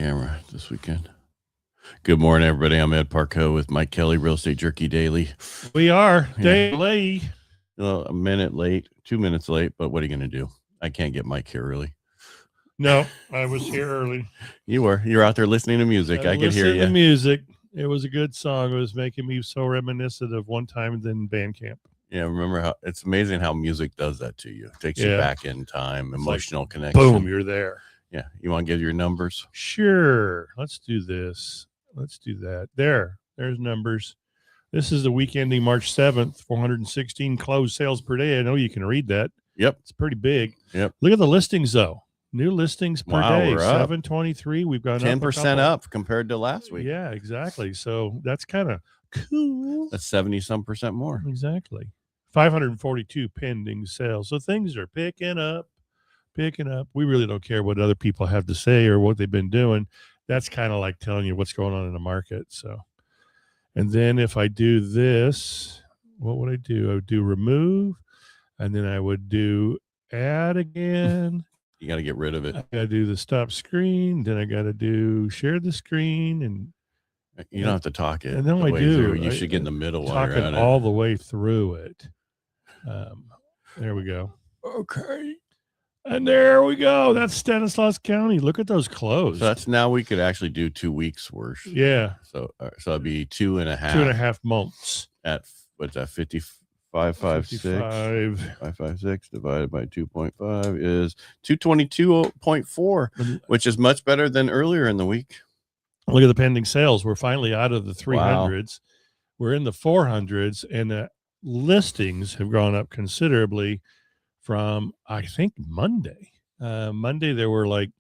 camera this weekend. Good morning, everybody. I'm Ed Parcaut with Mike Kelly, Real Estate Jerky Daily. We are day late. Well, a minute late, 2 minutes late, but what are you going to do? I can't get Mike here early. No, I was here early. You're out there listening to music. I could hear you. Listening to music. It was a good song. It was making me so reminiscent of one time in band camp. Yeah, remember how it's amazing how music does that to you. It takes you back in time, it's emotional like, connection. Boom, you're there. Yeah. You want to give your numbers? Sure. Let's do this. Let's do that. There's numbers. This is the week ending March 7th, 416 closed sales per day. I know you can read that. Yep. It's pretty big. Yep. Look at the listings, though. New listings per day, we're up. 723. We've gone 10% up compared to last week. Yeah, exactly. So that's kind of cool. That's 70-some percent more. Exactly. 542 pending sales. So things are picking up. We really don't care what other people have to say or what they've been doing. That's kind of like telling you what's going on in the market. So, and then if I do this, what would I do? I would do remove, and then I would do add again. You got to get rid of it. I got to do the stop screen. Then I got to do share the screen, and you don't have to talk it. And then I do. Through. You should get in the middle while you're at it. All the way through it. There we go. Okay. And there we go. That's Stanislaus County. Look at those closed. So that's now we could actually do 2 weeks worth. Yeah. So it'd be 2.5. 2.5 months. At what's that? 556 divided by 2.5 is 222.4, which is much better than earlier in the week. Look at the pending sales. We're finally out of the 300s. Wow. We're in the 400s, and the listings have gone up considerably from, I think, Monday. Monday, there were like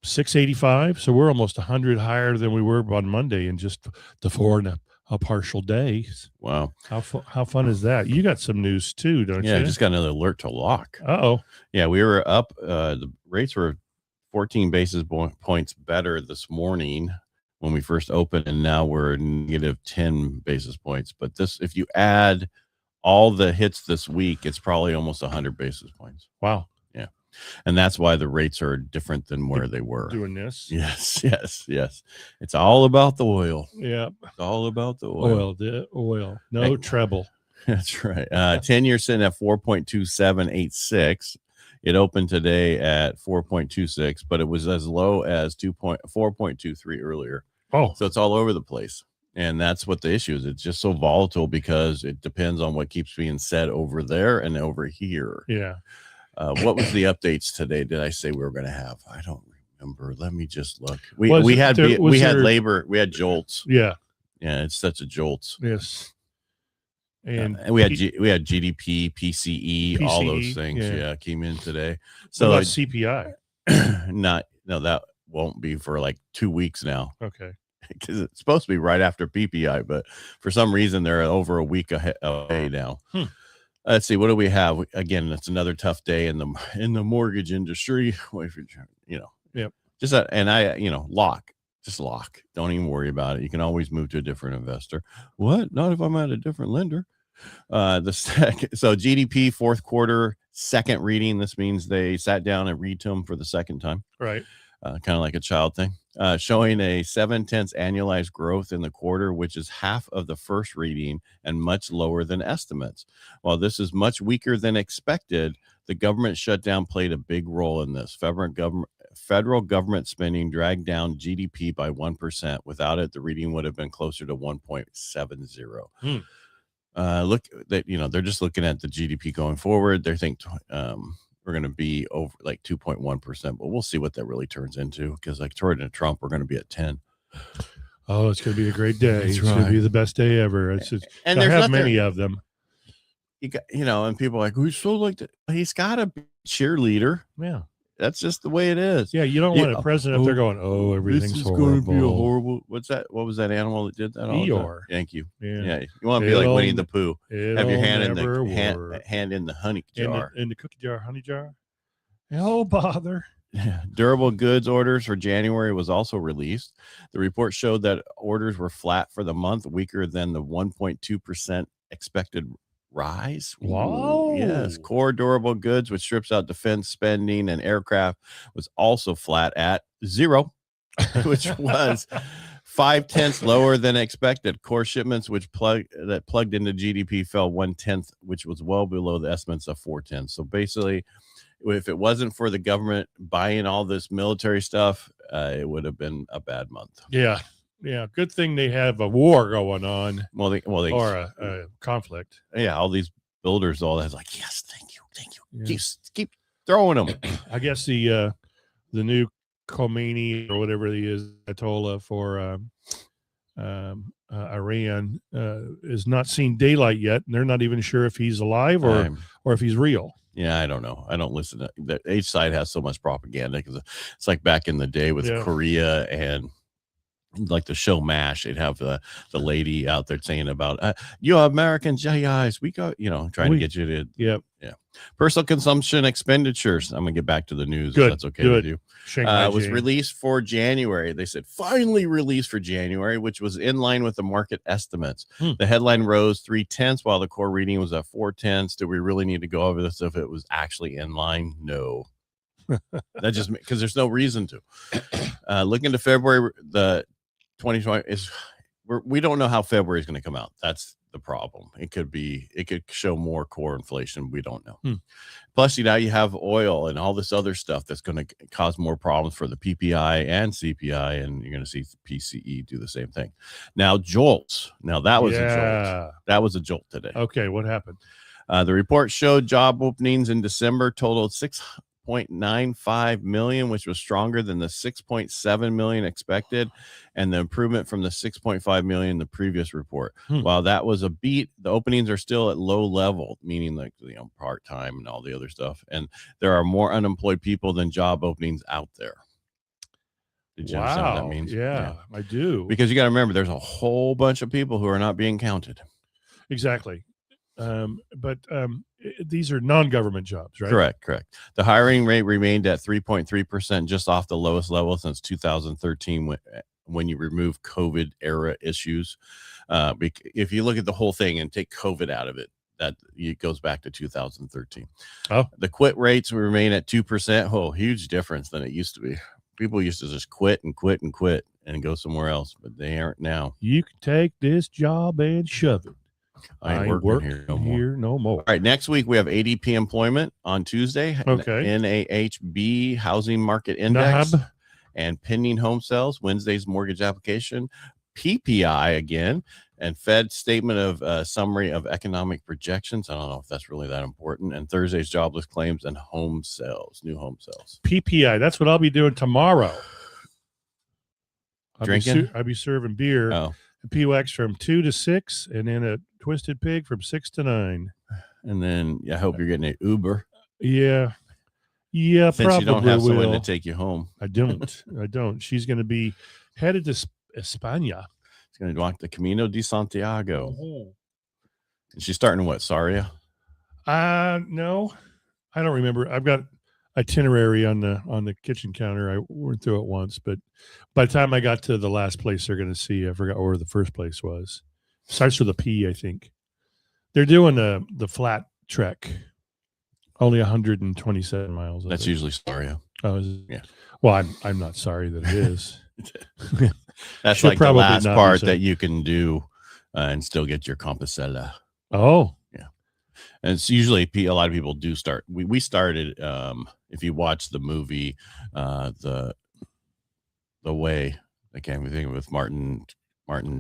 685. So we're almost 100 higher than we were on Monday in just the 4 and a partial days. Wow. How fun is that? You got some news too, don't you? Yeah, I just got another alert to lock. Uh-oh. Yeah, we were up. The rates were 14 basis points better this morning when we first opened, and now we're negative 10 basis points. But if you add all the hits this week, it's probably almost 100 basis points. Wow. Yeah. And that's why the rates are different than where they were. Doing this? Yes. It's all about the oil. Yeah. It's all about the oil. The oil. No treble. That's right. 10-year sitting at 4.2786. It opened today at 4.26, but it was as low as 4.23 earlier. Oh. So it's all over the place. And that's what the issue is. It's just so volatile because it depends on what keeps being said over there and over here. Yeah. What was the updates today? Did I say we were going to have? I don't remember. Let me just look. We had labor. We had jolts. Yeah. Yeah. It's such a jolts. Yes. And we had GDP, PCE, all those things. Yeah, came in today. So what about CPI? No, that won't be for like 2 weeks now. Okay. Because it's supposed to be right after PPI, but for some reason they're over a week away now. Let's see, what do we have? Again, it's another tough day in the mortgage industry. Yep. Lock. Just lock. Don't even worry about it. You can always move to a different investor. What? Not if I'm at a different lender. So GDP fourth quarter second reading. This means they sat down and read to them for the second time. Right. Kind of like a child thing. Showing a 0.7 annualized growth in the quarter, which is half of the first reading and much lower than estimates. While this is much weaker than expected, the government shutdown played a big role in this. Federal government spending dragged down GDP by 1%. Without it, the reading would have been closer to 1.70. They're just looking at the GDP going forward. They think we're going to be over like 2.1%, but we'll see what that really turns into, because like according to Trump, we're going to be at 10. Oh, it's going to be a great day. It's going to be the best day ever. And there's many of them. And people are like, who's so like that? He's got a cheerleader. Yeah. That's just the way it is. Yeah, you don't want a president up there going, "Oh, everything's horrible." Going to be a horrible. What's that? What was that animal that did that? Eeyore. Thank you. Yeah. You want to be like Winnie the Pooh. Have your hand in the hand in the honey jar. In the cookie jar, honey jar. Oh, bother. Yeah. Durable goods orders for January was also released. The report showed that orders were flat for the month, weaker than the 1.2% expected rise. Wow. Yes. Core durable goods, which strips out defense spending and aircraft, was also flat at 0. which was 0.5 lower than expected. Core shipments, which plugged into GDP, fell 0.1, which was well below the estimates of 0.4. So basically, if it wasn't for the government buying all this military stuff, it would have been a bad month. Yeah. Good thing they have a war going on. They or a conflict. Yeah, all these builders, all that's like, yes, thank you. Yeah. Keep throwing them. I guess the new Khomeini or whatever he is, Ayatollah for Iran is not seen daylight yet, and they're not even sure if he's alive or if he's real. Yeah, I don't know. I don't listen to each side has so much propaganda because it's like back in the day with Korea and like the show MASH. They'd have the lady out there saying about you American GIs, we got trying to get you to personal consumption expenditures. I'm gonna get back to the news. Good, if that's okay with you. Was Jane. released for January. They said finally released for January, which was in line with the market estimates. The headline rose 0.3 while the core reading was at 0.4. Do we really need to go over this if it was actually in line? No. That just because there's no reason to. Looking to February, the 2020 is we don't know how February is going to come out. That's the problem. It could show more core inflation. We don't know. Plus, now you have oil and all this other stuff that's going to cause more problems for the PPI and CPI, and you're going to see PCE do the same thing. Now, jolts. Now that was a jolt. That was a jolt today. Okay, what happened? The report showed job openings in December totaled 6.95 million, which was stronger than the 6.7 million expected, and the improvement from the 6.5 million the previous report. While that was a beat, the openings are still at low level, meaning like part-time and all the other stuff, and there are more unemployed people than job openings out there. Did you understand what that means? Yeah, I do. Because you got to remember, there's a whole bunch of people who are not being counted. Exactly. But these are non-government jobs, right? Correct. The hiring rate remained at 3.3%, just off the lowest level since 2013 when you remove COVID era issues. If you look at the whole thing and take COVID out of it, that it goes back to 2013. The quit rates remain at 2%. Oh, huge difference than it used to be. People used to just quit and go somewhere else, but they aren't now. You can take this job and shove it. I ain't working here no more. All right, next week we have ADP employment on Tuesday. Okay. NAHB housing market index and pending home sales. Wednesday's mortgage application, PPI again, and Fed statement of summary of economic projections. I don't know if that's really that important. And Thursday's jobless claims and home sales, new home sales. PPI. That's what I'll be doing tomorrow. Drinking? I'll be serving beer. POX from 2 to 6, and then a Twisted Pig from 6 to 9. And then I hope you're getting an Uber. Yeah, Since probably. You don't have someone to take you home. I don't. She's going to be headed to España. She's going to walk the Camino de Santiago. And she's starting what, Saria? No, I don't remember. I've got itinerary on the kitchen counter. I went through it once, but by the time I got to the last place they're going to see, I forgot where the first place was. Starts with a P, I think. They're doing the flat trek, only 127 miles. That's usually Saria. Oh, yeah. Well, I'm not sorry that it is. That's like the last part that you can do and still get your Compostela. Oh, yeah. And it's usually a lot of people do start. We started. If you watch the movie, the Way, I can't even think of it, with Martin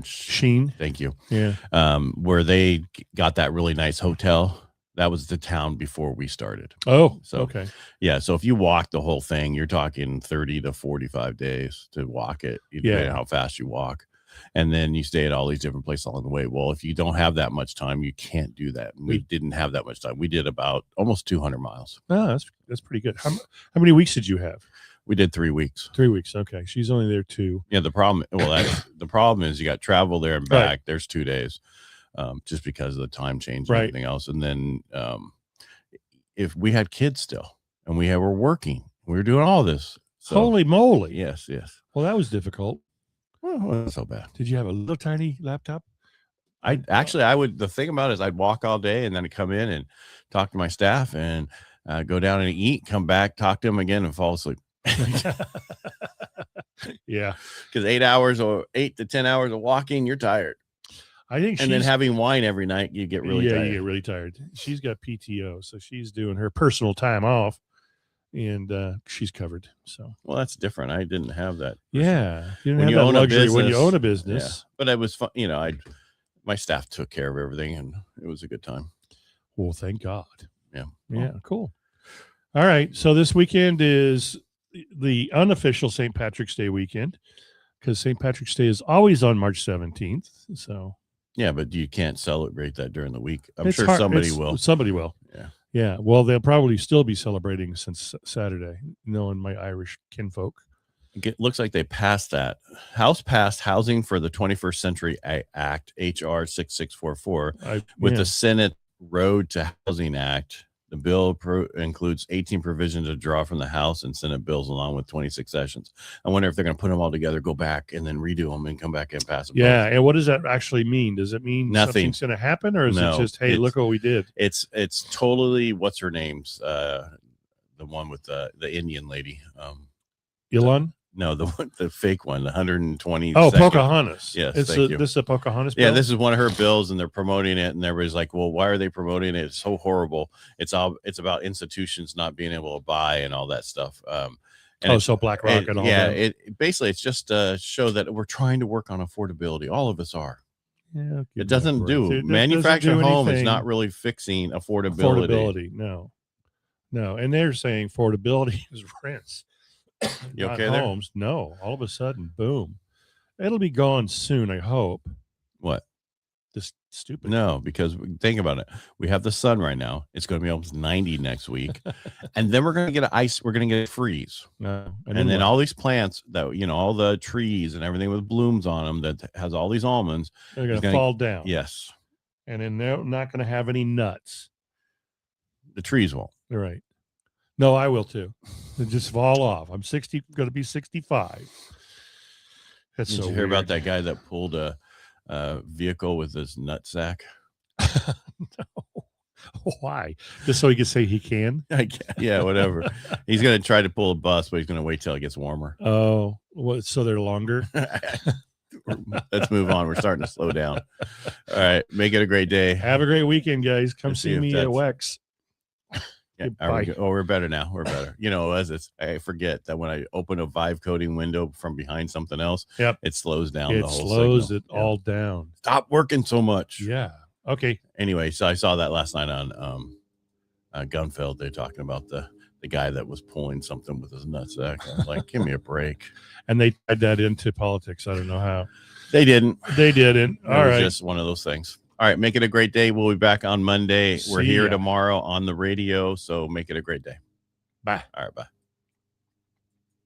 Sheen. Thank you. Yeah. Where they got that really nice hotel. That was the town before we started. Oh, so okay. Yeah. So if you walk the whole thing, you're talking 30 to 45 days to walk it, depending on how fast you walk. And then you stay at all these different places along the way. Well, if you don't have that much time, you can't do that. We didn't have that much time. We did about almost 200 miles. Oh, that's pretty good. How many weeks did you have? We did 3 weeks. 3 weeks. Okay. She's only there 2. Yeah. The problem is you got travel there and back. Right. There's 2 days, just because of the time change and everything else. And then if we had kids still and we were working, we were doing all this. So, holy moly. Yes. Well, that was difficult. Well, it wasn't so bad. Did you have a little tiny laptop? The thing about it is I'd walk all day and then I'd come in and talk to my staff and go down and eat, come back, talk to them again, and fall asleep. Yeah. Because 8 to 10 hours of walking, you're tired. I think And then having wine every night, you get really tired. you get really tired. She's got PTO, so she's doing her personal time off, and she's covered. So, well, that's different. I didn't have that. Yeah, you didn't have that luxury when you own a business. Yeah. But it was fun. You know, my staff took care of everything, and it was a good time. Well, thank God. Yeah. Yeah. Cool. All right. So this weekend is the unofficial St. Patrick's Day weekend, because St. Patrick's Day is always on March 17th. So. Yeah, but you can't celebrate that during the week. I'm sure somebody will. Somebody will. Yeah. Yeah. Well, they'll probably still be celebrating since Saturday, knowing my Irish kinfolk. It looks like they passed that. House passed Housing for the 21st Century Act, HR 6644, with the Senate Road to Housing Act. The bill includes 18 provisions to draw from the House and Senate bills, along with 26 sessions. I wonder if they're going to put them all together, go back, and then redo them and come back and pass them. Yeah, and what does that actually mean? Does it mean nothing something's going to happen, or is it just, hey, look what we did? It's totally, what's her name's the one with the Indian lady, Elon? No, the fake one, the 120. Oh, Pocahontas. Yes, this is a Pocahontas bill? Yeah, this is one of her bills, and they're promoting it, and everybody's like, well, why are they promoting it? It's so horrible. It's about institutions not being able to buy and all that stuff. So BlackRock and all that. Yeah, it's just show that we're trying to work on affordability. All of us are. Yeah, it doesn't do. Manufactured home is not really fixing affordability. No. And they're saying affordability is rents. You okay homes there? No, all of a sudden, boom, it'll be gone soon. I hope. What? This stupid. No, because think about it. We have the sun right now. It's going to be almost 90 next week, and then we're going to get We're going to get a freeze, and then all these plants that all the trees and everything with blooms on them that has all these almonds, they're going to fall down. Yes, and then they're not going to have any nuts. The trees won't. You're right. No, I will too. They just fall off. I'm going to be 65. That's Did so you hear about that guy that pulled a vehicle with his nutsack? No. Why? Just so he can say he can? Yeah, whatever. He's going to try to pull a bus, but he's going to wait till it gets warmer. Oh, so they're longer? Let's move on. We're starting to slow down. All right. Make it a great day. Have a great weekend, guys. Come see me at WEX. Yeah, we're better now. We're better. I forget that when I open a Vive coding window from behind something else, it slows down the whole signal. It slows it all down. Stop working so much. Yeah. Okay. Anyway, so I saw that last night on Gunfeld. They're talking about the guy that was pulling something with his nutsack. I was like, give me a break. And they tied that into politics. I don't know how. They didn't. All right. Just one of those things. All right, make it a great day. We'll be back on Monday. We're here tomorrow on the radio, so make it a great day. Bye. All right, bye.